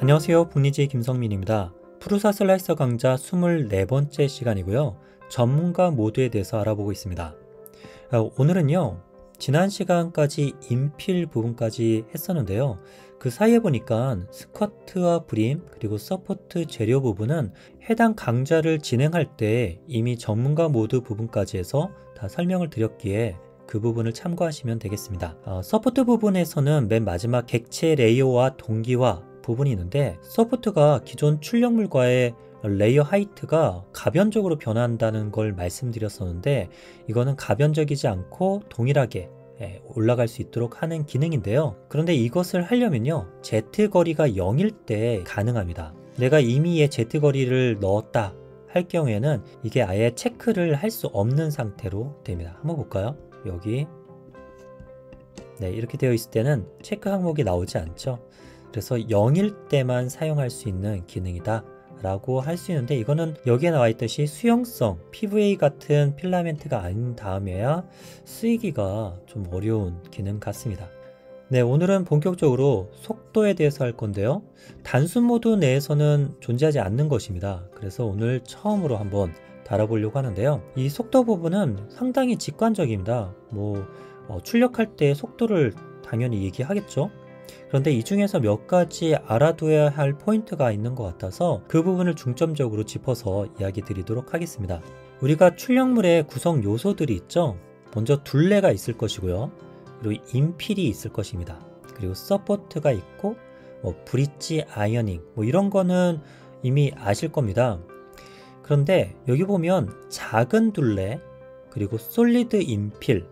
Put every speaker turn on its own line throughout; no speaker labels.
안녕하세요. 북리지 김성민입니다. 프루사 슬라이서 강좌 24번째 시간이고요. 전문가 모드에 대해서 알아보고 있습니다. 오늘은요. 지난 시간까지 인필 부분까지 했었는데요. 그 사이에 보니까 스커트와 브림 그리고 서포트 재료 부분은 해당 강좌를 진행할 때 이미 전문가 모드 부분까지 해서 다 설명을 드렸기에 그 부분을 참고하시면 되겠습니다. 서포트 부분에서는 맨 마지막 객체 레이어와 동기화 부분이 있는데, 서포트가 기존 출력물과의 레이어 하이트가 가변적으로 변한다는 걸 말씀드렸었는데, 이거는 가변적이지 않고 동일하게 올라갈 수 있도록 하는 기능인데요. 그런데 이것을 하려면요, Z 거리가 0일 때 가능합니다. 내가 이미 Z 거리를 넣었다 할 경우에는 이게 아예 체크를 할 수 없는 상태로 됩니다. 한번 볼까요? 여기 이렇게 되어 있을 때는 체크 항목이 나오지 않죠. 그래서 0일 때만 사용할 수 있는 기능이다 라고 할 수 있는데, 이거는 여기에 나와 있듯이 수용성 PVA 같은 필라멘트가 아닌 다음에야 쓰이기가 좀 어려운 기능 같습니다. 오늘은 본격적으로 속도에 대해서 할 건데요. 단순 모드 내에서는 존재하지 않는 것입니다. 그래서 오늘 처음으로 한번 다뤄보려고 하는데요. 이 속도 부분은 상당히 직관적입니다. 출력할 때 속도를 당연히 얘기하겠죠. 그런데 이 중에서 몇 가지 알아둬야 할 포인트가 있는 것 같아서 그 부분을 중점적으로 짚어서 이야기 드리도록 하겠습니다. 우리가 출력물의 구성 요소들이 있죠. 먼저 둘레가 있을 것이고요. 그리고 인필이 있을 것입니다. 그리고 서포트가 있고 브릿지 아이어닝 이런 거는 이미 아실 겁니다. 그런데 여기 보면 작은 둘레 그리고 솔리드 인필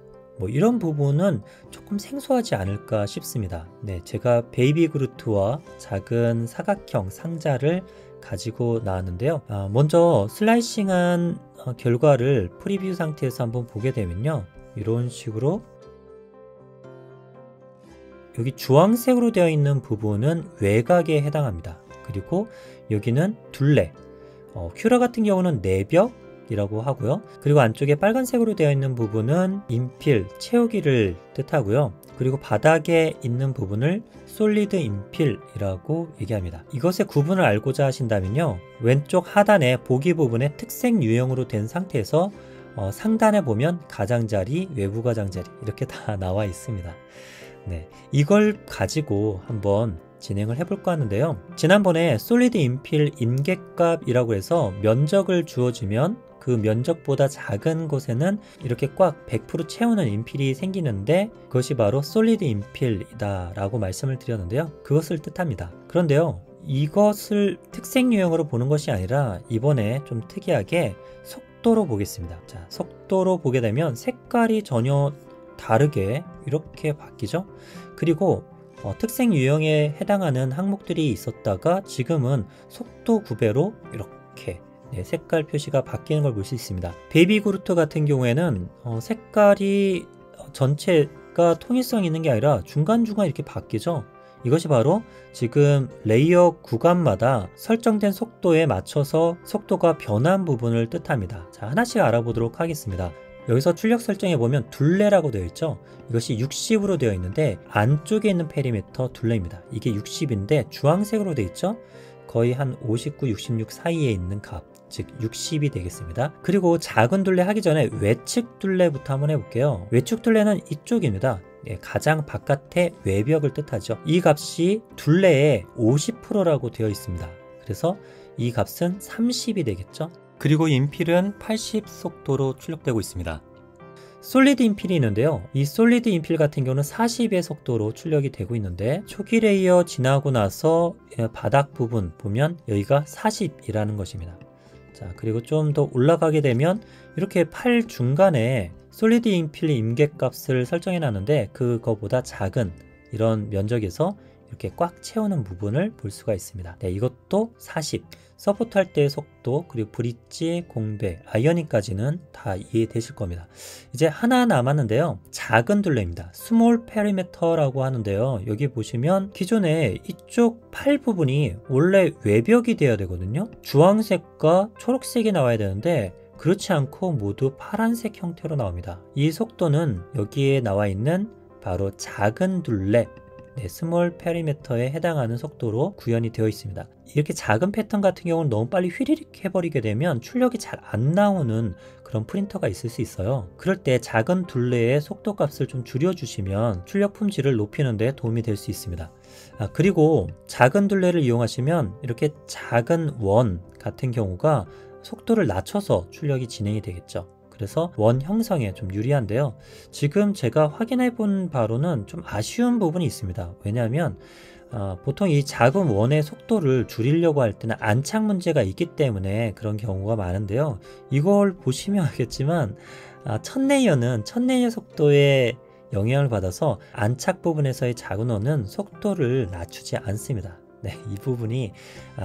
이런 부분은 조금 생소하지 않을까 싶습니다. 제가 베이비 그루트와 작은 사각형 상자를 가지고 나왔는데요. 먼저 슬라이싱한 결과를 프리뷰 상태에서 한번 보게 되면요. 이런 식으로 여기 주황색으로 되어 있는 부분은 외곽에 해당합니다. 그리고 여기는 둘레, 큐라 같은 경우는 내벽 이라고 하고요. 그리고 안쪽에 빨간색으로 되어 있는 부분은 인필, 채우기를 뜻하고요. 그리고 바닥에 있는 부분을 솔리드 인필이라고 얘기합니다. 이것의 구분을 알고자 하신다면요, 왼쪽 하단에 보기 부분에 특색 유형으로 된 상태에서 상단에 보면 가장자리, 외부 가장자리 이렇게 다 나와 있습니다. 이걸 가지고 한번 진행을 해볼까 하는데요. 지난번에 솔리드 인필 임계값이라고 해서 면적을 주어주면 그 면적보다 작은 곳에는 이렇게 꽉 100% 채우는 인필이 생기는데, 그것이 바로 솔리드 인필이다 라고 말씀을 드렸는데요. 그것을 뜻합니다. 그런데요, 이것을 특색 유형으로 보는 것이 아니라 이번에 좀 특이하게 속도로 보겠습니다. 자, 속도로 보게 되면 색깔이 전혀 다르게 이렇게 바뀌죠. 그리고 특색 유형에 해당하는 항목들이 있었다가 지금은 속도 구배로 이렇게 색깔 표시가 바뀌는 걸 볼 수 있습니다. 베이비 그루트 같은 경우에는 색깔이 전체가 통일성이 있는 게 아니라 중간중간 이렇게 바뀌죠. 이것이 바로 지금 레이어 구간마다 설정된 속도에 맞춰서 속도가 변한 부분을 뜻합니다. 자, 하나씩 알아보도록 하겠습니다. 여기서 출력 설정에 보면 둘레라고 되어 있죠. 이것이 60으로 되어 있는데 안쪽에 있는 페리미터 둘레입니다. 이게 60인데 주황색으로 되어 있죠. 거의 한 59, 66 사이에 있는 값, 즉 60이 되겠습니다. 그리고 작은 둘레 하기 전에 외측 둘레부터 한번 해볼게요. 외측 둘레는 이쪽입니다. 가장 바깥의 외벽을 뜻하죠. 이 값이 둘레의 50%라고 되어 있습니다. 그래서 이 값은 30이 되겠죠. 그리고 인필은 80 속도로 출력되고 있습니다. 솔리드 인필이 있는데요. 이 솔리드 인필 같은 경우는 40의 속도로 출력이 되고 있는데, 초기 레이어 지나고 나서 바닥 부분 보면 여기가 40이라는 것입니다. 자, 그리고 좀 더 올라가게 되면 이렇게 팔 중간에 솔리드 인필 임계값을 설정해 놨는데, 그거보다 작은 이런 면적에서 이렇게 꽉 채우는 부분을 볼 수가 있습니다. 이것도 40. 서포트 할 때의 속도, 그리고 브릿지, 공배, 아이어닝까지는 다 이해되실 겁니다. 이제 하나 남았는데요. 작은 둘레입니다. 스몰 페리미터라고 하는데요. 여기 보시면 기존에 이쪽 팔 부분이 원래 외벽이 되어야 되거든요. 주황색과 초록색이 나와야 되는데 그렇지 않고 모두 파란색 형태로 나옵니다. 이 속도는 여기에 나와 있는 바로 작은 둘레, 스몰 페리미터에 해당하는 속도로 구현이 되어 있습니다. 이렇게 작은 패턴 같은 경우는 너무 빨리 휘리릭 해버리게 되면 출력이 잘 안 나오는 그런 프린터가 있을 수 있어요. 그럴 때 작은 둘레의 속도 값을 좀 줄여주시면 출력 품질을 높이는 데 도움이 될 수 있습니다. 그리고 작은 둘레를 이용하시면 이렇게 작은 원 같은 경우가 속도를 낮춰서 출력이 진행이 되겠죠. 그래서 원 형성에 좀 유리한데요. 지금 제가 확인해 본 바로는 좀 아쉬운 부분이 있습니다. 왜냐하면 보통 이 작은 원의 속도를 줄이려고 할 때는 안착 문제가 있기 때문에 그런 경우가 많은데요. 이걸 보시면 알겠지만 첫 레이어는 첫 레이어 속도에 영향을 받아서 안착 부분에서의 작은 원은 속도를 낮추지 않습니다. 네, 이 부분이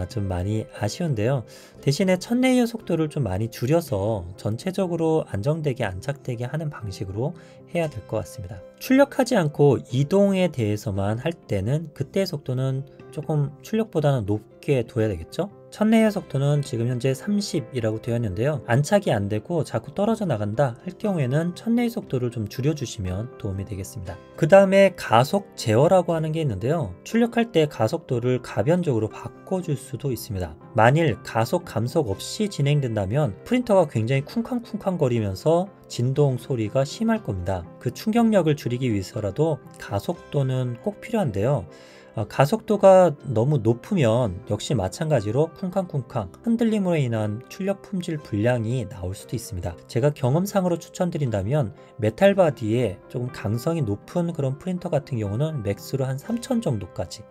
좀 많이 아쉬운데요. 대신에 첫 레이어 속도를 좀 많이 줄여서 전체적으로 안정되게 안착되게 하는 방식으로 해야 될 것 같습니다. 출력하지 않고 이동에 대해서만 할 때는 그때의 속도는 조금 출력보다는 높게 둬야 되겠죠. 첫 레이어 속도는 지금 현재 30이라고 되어 있는데요. 안착이 안 되고 자꾸 떨어져 나간다 할 경우에는 첫 레이어 속도를 좀 줄여주시면 도움이 되겠습니다. 그 다음에 가속 제어라고 하는 게 있는데요. 출력할 때 가속도를 가변적으로 바꿔줄 수도 있습니다. 만일 가속 감속 없이 진행된다면 프린터가 굉장히 쿵쾅쿵쾅 거리면서 진동 소리가 심할 겁니다. 그 충격력을 줄이기 위해서라도 가속도는 꼭 필요한데요. 가속도가 너무 높으면 역시 마찬가지로 쿵쾅쿵쾅 흔들림으로 인한 출력 품질 불량이 나올 수도 있습니다. 제가 경험상으로 추천드린다면 메탈 바디에 조금 강성이 높은 그런 프린터 같은 경우는 맥스로 한 3000 정도까지,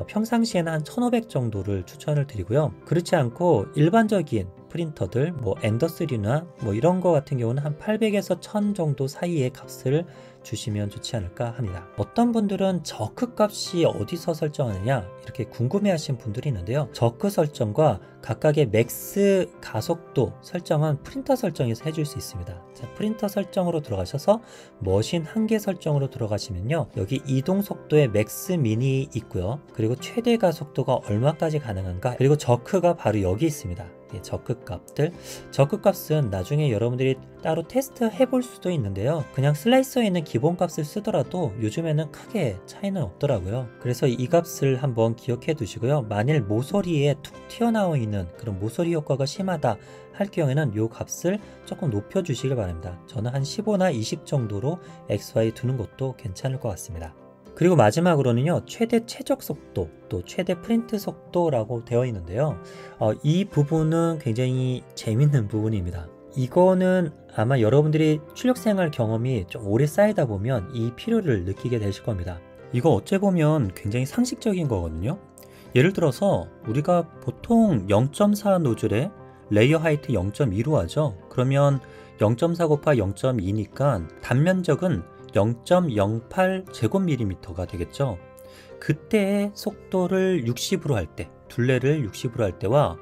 평상시에는 한 1500 정도를 추천을 드리고요. 그렇지 않고 일반적인 프린터들 엔더3나 이런 거 같은 경우는 한 800에서 1000 정도 사이의 값을 주시면 좋지 않을까 합니다. 어떤 분들은 저크 값이 어디서 설정하느냐 이렇게 궁금해 하신 분들이 있는데요. 저크 설정과 각각의 맥스 가속도 설정은 프린터 설정에서 해줄 수 있습니다. 자, 프린터 설정으로 들어가셔서 머신 한계 설정으로 들어가시면요. 여기 이동 속도의 맥스 미니 있고요. 그리고 최대 가속도가 얼마까지 가능한가, 그리고 저크가 바로 여기 있습니다. 저크 값들. 저크 값은 나중에 여러분들이 따로 테스트 해볼 수도 있는데요. 그냥 슬라이서에 있는 기본 값을 쓰더라도 요즘에는 크게 차이는 없더라고요. 그래서 이 값을 한번 기억해 두시고요. 만일 모서리에 툭 튀어나와 있는 그런 모서리 효과가 심하다 할 경우에는 이 값을 조금 높여 주시길 바랍니다. 저는 한 15나 20 정도로 XY 두는 것도 괜찮을 것 같습니다. 그리고 마지막으로는요, 최대 최적 속도, 또 최대 프린트 속도라고 되어 있는데요. 이 부분은 굉장히 재밌는 부분입니다. 이거는 아마 여러분들이 출력생활 경험이 좀 오래 쌓이다 보면 이 필요를 느끼게 되실 겁니다. 이거 어째 보면 굉장히 상식적인 거거든요. 예를 들어서 우리가 보통 0.4 노즐에 레이어 하이트 0.2로 하죠. 그러면 0.4 곱하 0.2니까 단면적은 0.08 제곱밀리미터가 되겠죠. 그때의 속도를 60으로 할 때, 둘레를 60으로 할 때와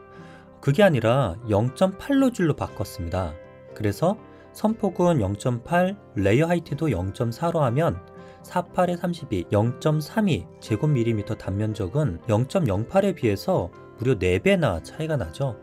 그게 아니라 0.8노즐로 바꿨습니다. 그래서 선폭은 0.8, 레이어 하이트도 0.4로 하면 48에 32, 0.32 제곱밀리미터 단면적은 0.08에 비해서 무려 4배나 차이가 나죠.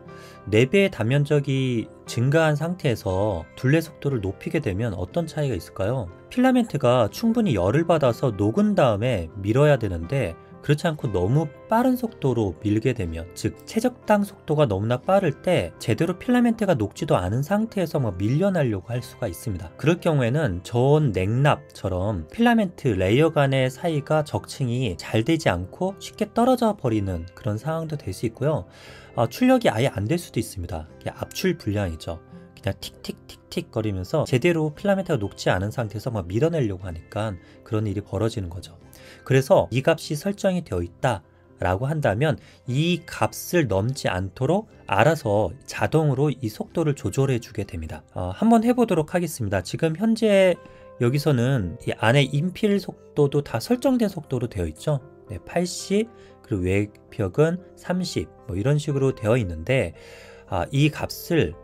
4배의 단면적이 증가한 상태에서 둘레 속도를 높이게 되면 어떤 차이가 있을까요? 필라멘트가 충분히 열을 받아서 녹은 다음에 밀어야 되는데 그렇지 않고 너무 빠른 속도로 밀게 되면, 즉 최적당 속도가 너무나 빠를 때 제대로 필라멘트가 녹지도 않은 상태에서 밀려나려고 할 수가 있습니다. 그럴 경우에는 저온 냉납처럼 필라멘트 레이어 간의 사이가 적층이 잘 되지 않고 쉽게 떨어져 버리는 그런 상황도 될 수 있고요. 출력이 아예 안 될 수도 있습니다. 압출 불량이죠. 그냥 틱틱틱틱 거리면서 제대로 필라멘트가 녹지 않은 상태에서 밀어내려고 하니까 그런 일이 벌어지는 거죠. 그래서 이 값이 설정이 되어 있다 라고 한다면 이 값을 넘지 않도록 알아서 자동으로 이 속도를 조절해 주게 됩니다. 한번 해보도록 하겠습니다. 지금 현재 여기서는 이 안에 인필 속도도 다 설정된 속도로 되어 있죠. 80, 그리고 외벽은 30 이런 식으로 되어 있는데 이 값을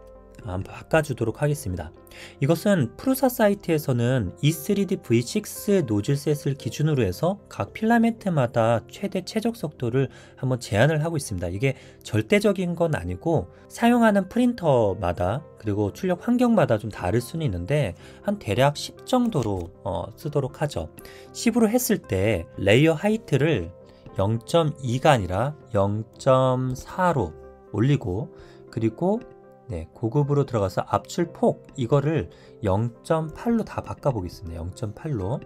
한번 바꿔주도록 하겠습니다. 이것은 프루사 사이트에서는 E3D V6 노즐셋을 기준으로 해서 각 필라멘트마다 최대 최적 속도를 한번 제한을 하고 있습니다. 이게 절대적인 건 아니고 사용하는 프린터마다 그리고 출력 환경마다 좀 다를 수는 있는데 한 대략 10 정도로 쓰도록 하죠. 10으로 했을 때 레이어 하이트를 0.2가 아니라 0.4로 올리고, 그리고 고급으로 들어가서 압출 폭 이거를 0.8로 다 바꿔보겠습니다. 0.8로.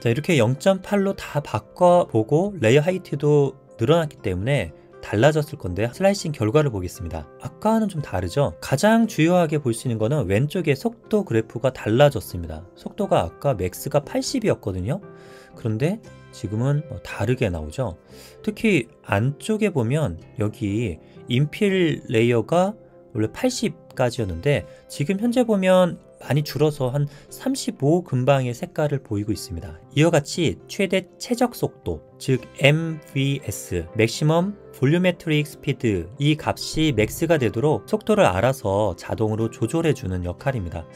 자, 이렇게 0.8로 다 바꿔보고 레이어 하이트도 늘어났기 때문에 달라졌을 건데 슬라이싱 결과를 보겠습니다. 아까와는 좀 다르죠? 가장 주요하게 볼 수 있는 거는 왼쪽에 속도 그래프가 달라졌습니다. 속도가 아까 맥스가 80이었거든요. 그런데 지금은 다르게 나오죠. 특히 안쪽에 보면 여기 인필 레이어가 원래 80까지였는데 지금 현재 보면 많이 줄어서 한 35 근방의 색깔을 보이고 있습니다. 이와 같이 최대 최적 속도, 즉 MVS, Maximum Volumetric Speed, 이 값이 맥스가 되도록 속도를 알아서 자동으로 조절해주는 역할입니다.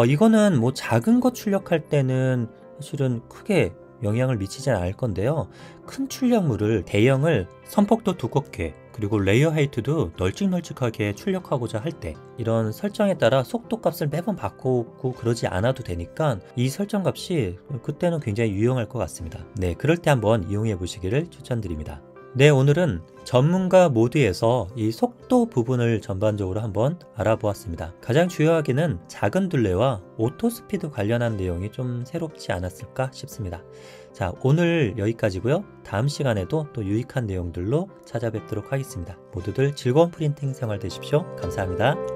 이거는 뭐 작은 거 출력할 때는 사실은 크게 영향을 미치진 않을 건데요. 큰 출력물을 대형을 선폭도 두껍게 그리고 레이어 하이트도 널찍널찍하게 출력하고자 할 때 이런 설정에 따라 속도 값을 매번 바꾸고 그러지 않아도 되니까 이 설정 값이 그때는 굉장히 유용할 것 같습니다. 그럴 때 한번 이용해 보시기를 추천드립니다. 오늘은 전문가 모드에서 이 속도 부분을 전반적으로 한번 알아보았습니다. 가장 주요하게는 작은 둘레와 오토 스피드 관련한 내용이 좀 새롭지 않았을까 싶습니다. 자, 오늘 여기까지고요. 다음 시간에도 또 유익한 내용들로 찾아뵙도록 하겠습니다. 모두들 즐거운 프린팅 생활 되십시오. 감사합니다.